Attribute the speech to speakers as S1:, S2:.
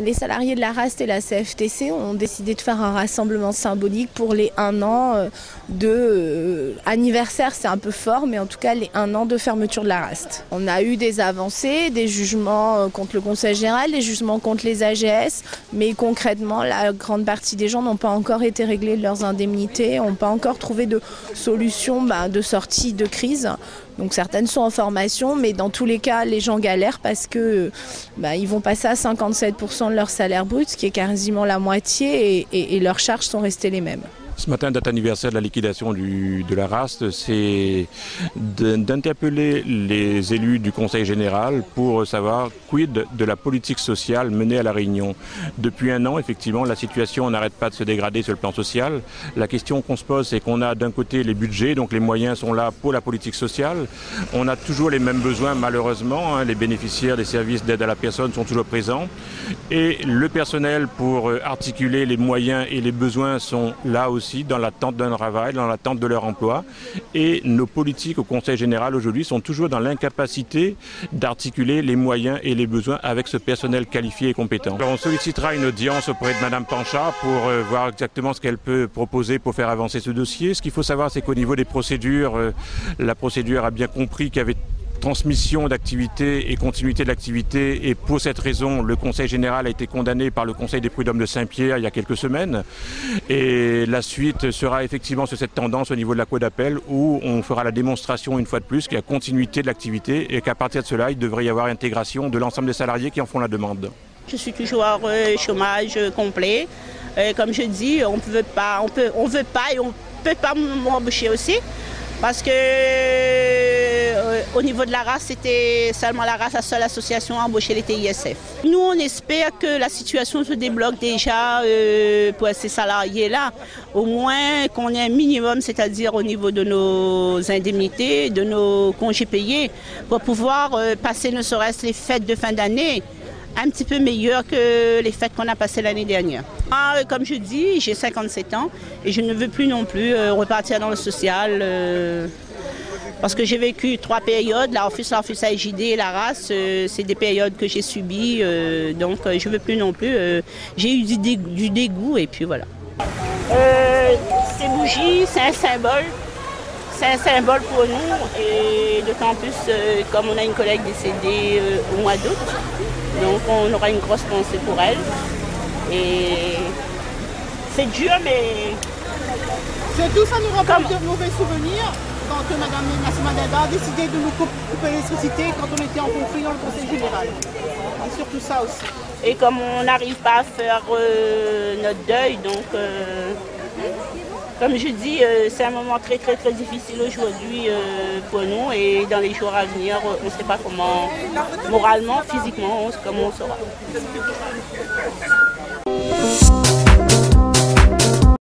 S1: Les salariés de la RAST et la CFTC ont décidé de faire un rassemblement symbolique pour les 1 an de anniversaire, c'est un peu fort, mais en tout cas les 1 an de fermeture de la RAST. On a eu des avancées, des jugements contre le Conseil général, des jugements contre les AGS, mais concrètement, la grande partie des gens n'ont pas encore été réglés de leurs indemnités, n'ont pas encore trouvé de solution de sortie de crise. Donc certaines sont en formation, mais dans tous les cas, les gens galèrent parce que ils vont passer à 57% de leur salaire brut, ce qui est quasiment la moitié, et leurs charges sont restées les mêmes.
S2: Ce matin, date anniversaire de la liquidation de la RAST, c'est d'interpeller les élus du Conseil général pour savoir quid de la politique sociale menée à La Réunion. Depuis 1 an, effectivement, la situation n'arrête pas de se dégrader sur le plan social. La question qu'on se pose, c'est qu'on a d'un côté les budgets, donc les moyens sont là pour la politique sociale. On a toujours les mêmes besoins, malheureusement. Les bénéficiaires des services d'aide à la personne sont toujours présents. Et le personnel pour articuler les moyens et les besoins sont là aussi, dans l'attente d'un travail, dans l'attente de leur emploi. Et nos politiques au Conseil général aujourd'hui sont toujours dans l'incapacité d'articuler les moyens et les besoins avec ce personnel qualifié et compétent. Alors on sollicitera une audience auprès de Mme Panchat pour voir exactement ce qu'elle peut proposer pour faire avancer ce dossier. Ce qu'il faut savoir, c'est qu'au niveau des procédures, la procédure a bien compris qu'il y avait transmission d'activité et continuité de l'activité, et pour cette raison le Conseil général a été condamné par le Conseil des prud'hommes de Saint-Pierre il y a quelques semaines, et la suite sera effectivement sur cette tendance au niveau de la cour d'appel où on fera la démonstration une fois de plus qu'il y a continuité de l'activité et qu'à partir de cela il devrait y avoir intégration de l'ensemble des salariés qui en font la demande.
S3: Je suis toujours chômage complet, comme je dis, on veut pas et on peut pas m'embaucher aussi. Parce que au niveau de la RAS, c'était seulement la RAS, la seule association à embaucher les TISF. Nous, on espère que la situation se débloque déjà pour ces salariés-là. Au moins qu'on ait un minimum, c'est-à-dire au niveau de nos indemnités, de nos congés payés, pour pouvoir passer ne serait-ce les fêtes de fin d'année un petit peu meilleures que les fêtes qu'on a passées l'année dernière. Comme je dis, j'ai 57 ans et je ne veux plus non plus repartir dans le social parce que j'ai vécu 3 périodes, la RFUS AJD et la RAS, c'est des périodes que j'ai subies, donc je ne veux plus non plus. J'ai eu du dégoût et puis voilà. Ces bougies, c'est un symbole. C'est un symbole pour nous, et d'autant plus comme on a une collègue décédée au mois d'août, donc on aura une grosse pensée pour elle. Et c'est dur, mais...
S4: Surtout, ça nous rappelle de mauvais souvenirs quand Mme Nassima Dada a décidé de nous couper l'électricité quand on était en conflit dans le Conseil général. C'est surtout ça aussi.
S3: Et comme on n'arrive pas à faire notre deuil, donc... Comme je dis, c'est un moment très difficile aujourd'hui pour nous, et dans les jours à venir, on ne sait pas comment, moralement, physiquement, comment on sera.